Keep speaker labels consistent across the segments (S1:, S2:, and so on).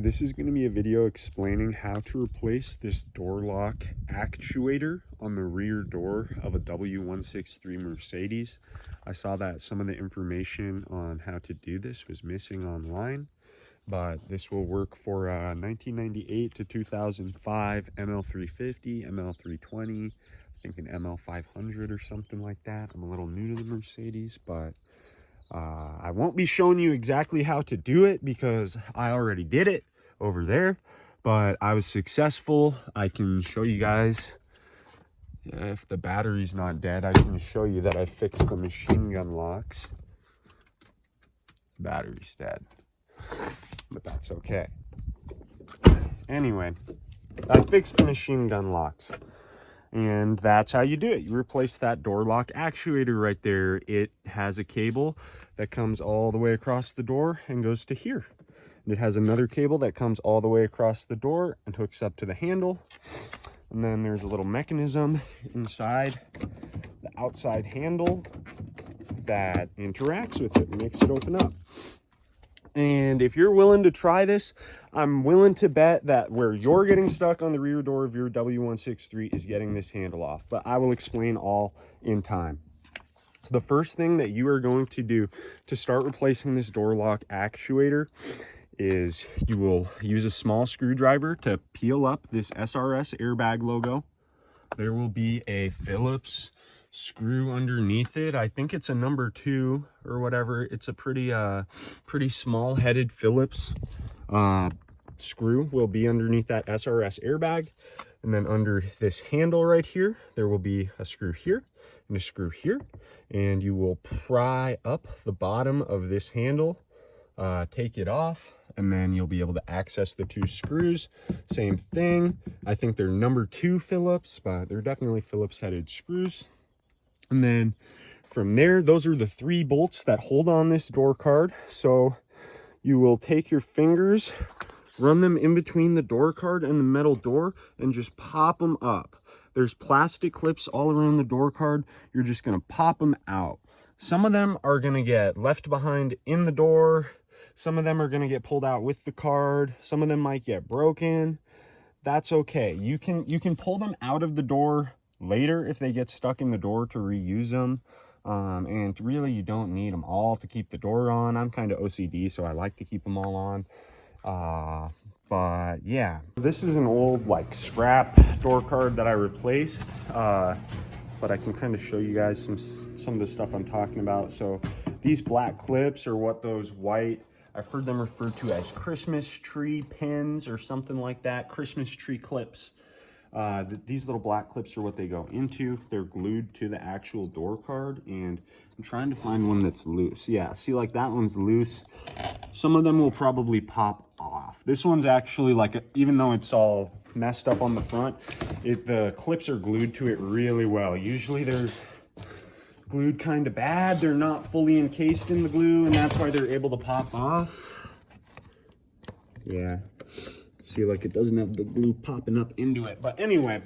S1: This is going to be a video explaining how to replace this door lock actuator on the rear door of a W163 Mercedes. I saw that some of the information on how to do this was missing online, but this will work for 1998 to 2005 ML350, ML320, I think an ML500 or something like that. I'm a little new to the Mercedes, but I won't be showing you exactly how to do it because I already did it over there, but I was successful. I can show you guys, if the battery's not dead, I can show you that I fixed the machine gun locks. Battery's dead, but that's okay. Anyway, I fixed the machine gun locks. And that's how you do it. You replace that door lock actuator right there. It has a cable that comes all the way across the door and goes to here. And it has another cable that comes all the way across the door and hooks up to the handle. And then there's a little mechanism inside the outside handle that interacts with it and makes it open up. And if you're willing to try this, I'm willing to bet that where you're getting stuck on the rear door of your W163 is getting this handle off. But I will explain all in time. So the first thing that you are going to do to start replacing this door lock actuator is you will use a small screwdriver to peel up this SRS airbag logo. There will be a Phillips screw underneath it. I think it's a number 2 or whatever. It's a pretty small headed Phillips screw will be underneath that SRS airbag. And then under this handle right here, there will be a screw here and a screw here. And you will pry up the bottom of this handle, take it off, and then you'll be able to access the 2 screws. Same thing. I think they're number 2 Phillips, but they're definitely Phillips headed screws. And then from there, those are the 3 bolts that hold on this door card. So you will take your fingers, run them in between the door card and the metal door, and just pop them up. There's plastic clips all around the door card. You're just going to pop them out. Some of them are going to get left behind in the door. Some of them are going to get pulled out with the card. Some of them might get broken. That's okay. You can pull them out of the door later if they get stuck in the door to reuse them. And really, you don't need them all to keep the door on. I'm kind of OCD, so I like to keep them all on. But yeah, this is an old like scrap door card that I replaced. But I can kind of show you guys some of the stuff I'm talking about. So these black clips are what those white, I've heard them referred to as Christmas tree pins or something like that. Christmas tree clips. These little black clips are what they go into. They're glued to the actual door card, and I'm trying to find one that's loose. Yeah, see, like that one's loose. Some of them will probably pop off. This one's actually like, even though it's all messed up on the front, the clips are glued to it really well. Usually they're glued kind of bad. They're not fully encased in the glue, and that's why they're able to pop off. Yeah. See, like it doesn't have the glue popping up into it. But anyway,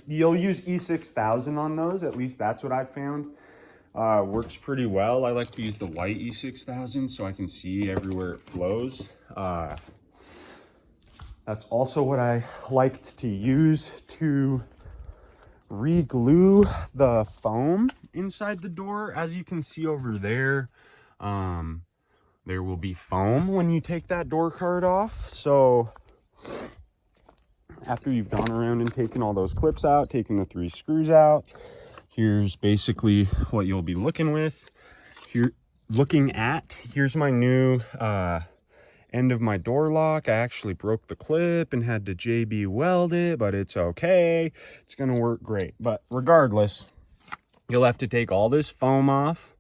S1: you'll use E6000 on those. At least that's what I found. Works pretty well. I like to use the white E6000 so I can see everywhere it flows. That's also what I liked to use to re-glue the foam inside the door. As you can see over there, there will be foam when you take that door card off. So after you've gone around and taken all those clips out, taken the 3 screws out, here's basically what you'll be looking with. Here's my new end of my door lock. I actually broke the clip and had to JB weld it, but it's okay. It's gonna work great. But regardless, you'll have to take all this foam off.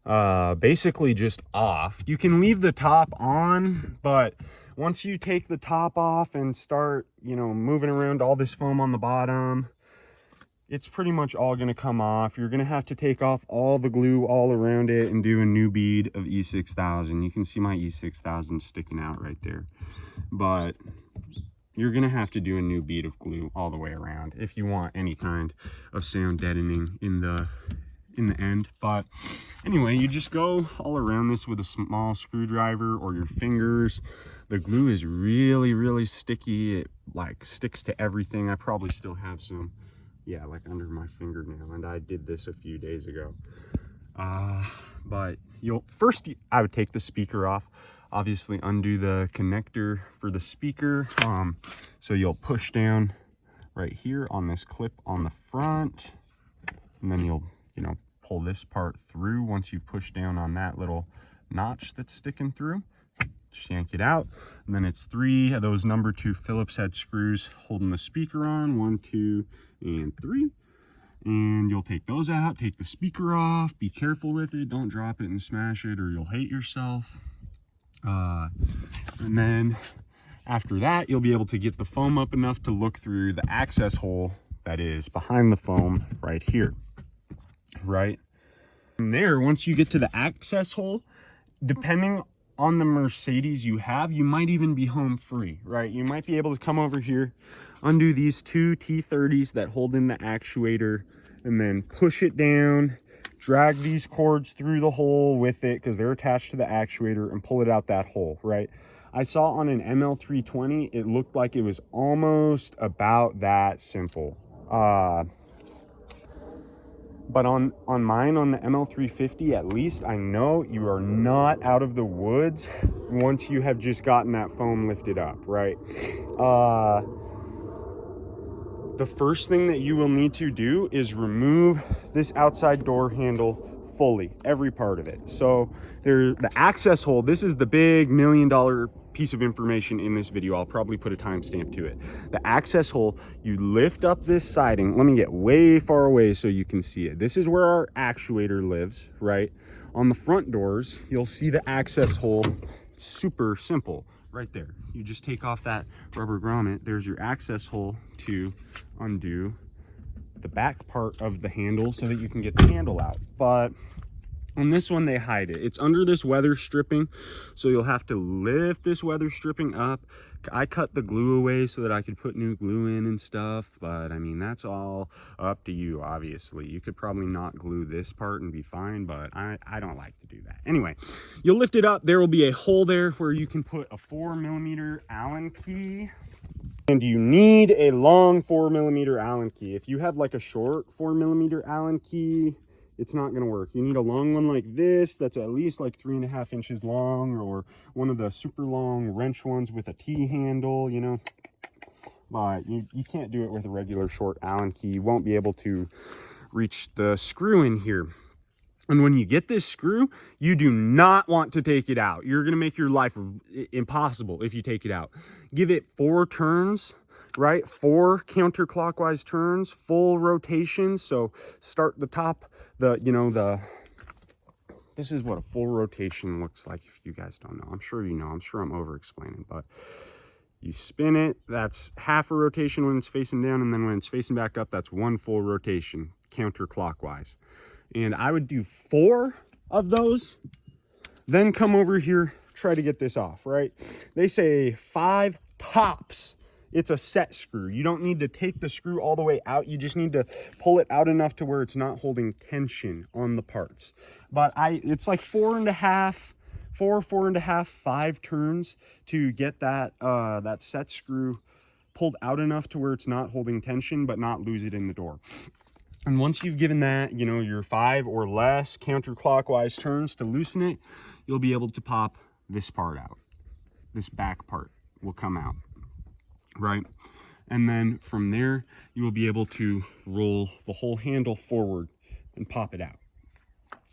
S1: Basically just off. You can leave the top on, but once you take the top off and start, moving around all this foam on the bottom, it's pretty much all going to come off. You're going to have to take off all the glue all around it and do a new bead of E6000. You can see my E6000 sticking out right there. But you're going to have to do a new bead of glue all the way around if you want any kind of sound deadening in the end. But anyway, you just go all around this with a small screwdriver or your fingers. The glue is really, really sticky. It like sticks to everything. I probably still have some, yeah, like under my fingernail, and I did this a few days ago. But first I would take the speaker off, obviously undo the connector for the speaker. So you'll push down right here on this clip on the front, and then you'll, pull this part through. Once you've pushed down on that little notch that's sticking through, just yank it out, and then it's 3 of those number 2 Phillips head screws holding the speaker on, 1, 2, and 3. And you'll take those out, take the speaker off, be careful with it, don't drop it and smash it or you'll hate yourself. And then after that, you'll be able to get the foam up enough to look through the access hole that is behind the foam right here, right? From there, once you get to the access hole, depending on the Mercedes you have, you might even be home free, right? You might be able to come over here, undo these 2 T30s that hold in the actuator, and then push it down, drag these cords through the hole with it because they're attached to the actuator, and pull it out that hole, right? I saw on an ML320, it looked like it was almost about that simple. But on mine, on the ML350, at least, I know you are not out of the woods once you have just gotten that foam lifted up, right? The first thing that you will need to do is remove this outside door handle fully, every part of it. So the access hole, this is the big $1 million piece of information in this video. I'll probably put a timestamp to it. The access hole, you lift up this siding. Let me get way far away so you can see it. This is where our actuator lives, right? On the front doors, you'll see the access hole. It's super simple right there. You just take off that rubber grommet. There's your access hole to undo the back part of the handle so that you can get the handle out. But on this one, they hide it. It's under this weather stripping, so you'll have to lift this weather stripping up. I cut the glue away so that I could put new glue in and stuff, but I mean, that's all up to you, obviously. You could probably not glue this part and be fine, but I don't like to do that. Anyway, you'll lift it up. There will be a hole there where you can put a 4mm Allen key. And you need a long 4mm Allen key. If you have like a short 4mm Allen key, it's not going to work. You need a long one like this that's at least like 3.5 inches long, or one of the super long wrench ones with a T handle, But you can't do it with a regular short Allen key. You won't be able to reach the screw in here. And when you get this screw, you do not want to take it out. You're going to make your life impossible if you take it out. Give it 4 turns, right? 4 counterclockwise turns, full rotation. So start the top, this is what a full rotation looks like if you guys don't know. I'm sure you know. I'm sure I'm over explaining, but you spin it. That's half a rotation when it's facing down, and then when it's facing back up, that's 1 full rotation counterclockwise. And I would do 4 of those, then come over here, try to get this off, right? They say 5 tops. It's a set screw. You don't need to take the screw all the way out. You just need to pull it out enough to where it's not holding tension on the parts. But it's like 4.5, 5 turns to get that that set screw pulled out enough to where it's not holding tension, but not lose it in the door. And once you've given that, your 5 or less counterclockwise turns to loosen it, you'll be able to pop this part out. This back part will come out, right? And then from there, you will be able to roll the whole handle forward and pop it out.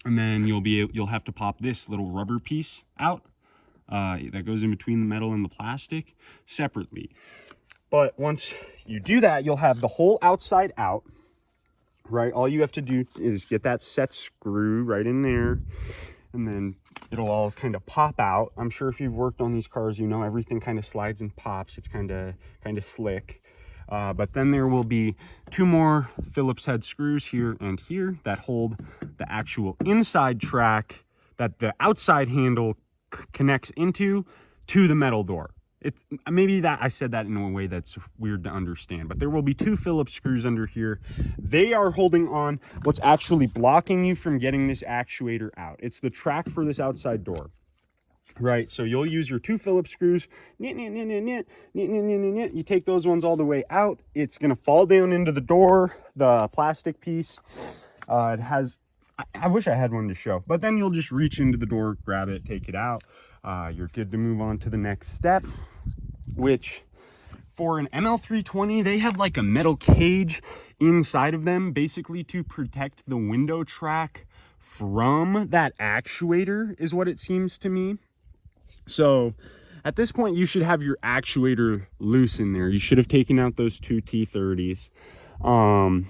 S1: And then you'll have to pop this little rubber piece out that goes in between the metal and the plastic separately. But once you do that, you'll have the whole outside out. Right, all you have to do is get that set screw right in there, and then it'll all kind of pop out. I'm sure if you've worked on these cars, everything kind of slides and pops. It's kind of slick. But then there will be 2 more Phillips head screws here and here that hold the actual inside track that the outside handle connects into to the metal door. It's maybe that I said that in a way that's weird to understand, but there will be 2 Phillips screws under here. They are holding on what's actually blocking you from getting this actuator out. It's the track for this outside door. right? So you'll use your 2 Phillips screws. You take those ones all the way out. It's going to fall down into the door, the plastic piece. It has, I wish I had one to show, but then you'll just reach into the door, grab it, take it out. You're good to move on to the next step, which for an ML320, they have like a metal cage inside of them, basically to protect the window track from that actuator, is what it seems to me. So at this point, you should have your actuator loose in there. You should have taken out those 2 T30s. And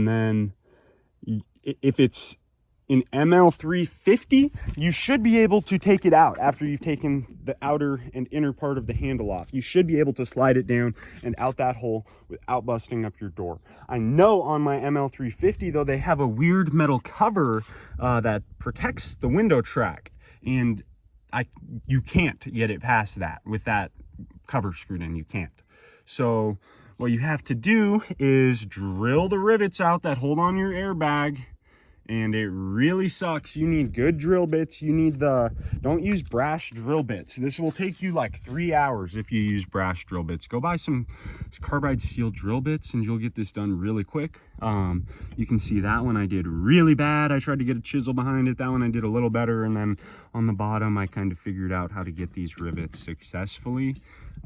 S1: then if it's an ML350, you should be able to take it out after you've taken the outer and inner part of the handle off. You should be able to slide it down and out that hole without busting up your door. I know on my ML350, though, they have a weird metal cover that protects the window track, and you can't get it past that with that cover screwed in. You can't. So what you have to do is drill the rivets out that hold on your airbag, and it really sucks. You need good drill bits. You need don't use brass drill bits. This will take you like 3 hours if you use brass drill bits. Go buy some carbide steel drill bits and you'll get this done really quick. You can see that one I did really bad. I tried to get a chisel behind it. That one I did a little better. And then on the bottom, I kind of figured out how to get these rivets successfully.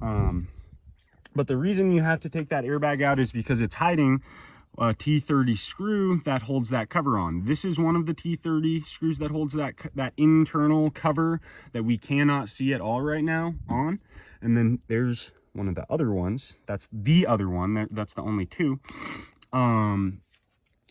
S1: But the reason you have to take that airbag out is because it's hiding a T30 screw that holds that cover on. This is one of the T30 screws that holds that internal cover that we cannot see at all right now on. And then there's one of the other ones. That's the other one. That's the only 2. And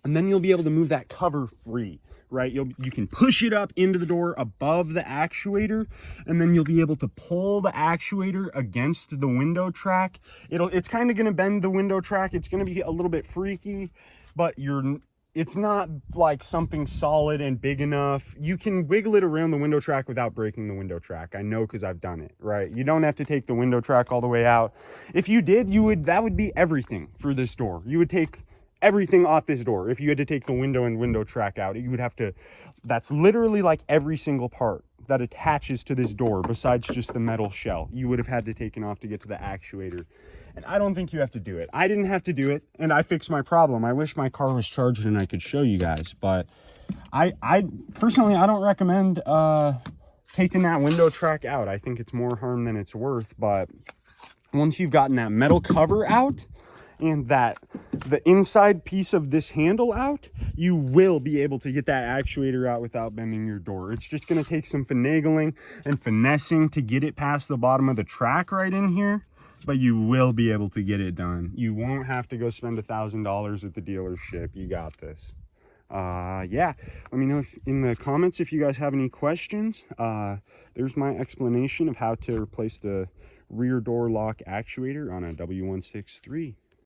S1: then you'll be able to move that cover free, right? You can push it up into the door above the actuator, and then you'll be able to pull the actuator against the window track. It's kind of going to bend the window track. It's going to be a little bit freaky, but it's not like something solid and big enough. You can wiggle it around the window track without breaking the window track. I know, because I've done it, right? You don't have to take the window track all the way out. If you did, that would be everything for this door. You would take everything off this door. If you had to take the window and window track out, you would have to, that's literally like every single part that attaches to this door besides just the metal shell. You would have had to taken off to get to the actuator. And I don't think you have to do it. I didn't have to do it, and I fixed my problem. I wish my car was charged and I could show you guys, but I personally, I don't recommend taking that window track out. I think it's more harm than it's worth. But once you've gotten that metal cover out and the inside piece of this handle out, you will be able to get that actuator out without bending your door. It's just going to take some finagling and finessing to get it past the bottom of the track right in here, but you will be able to get it done. You won't have to go spend $1,000 at the dealership. You got this. Yeah, let me know in the comments if you guys have any questions. There's my explanation of how to replace the rear door lock actuator on a W163.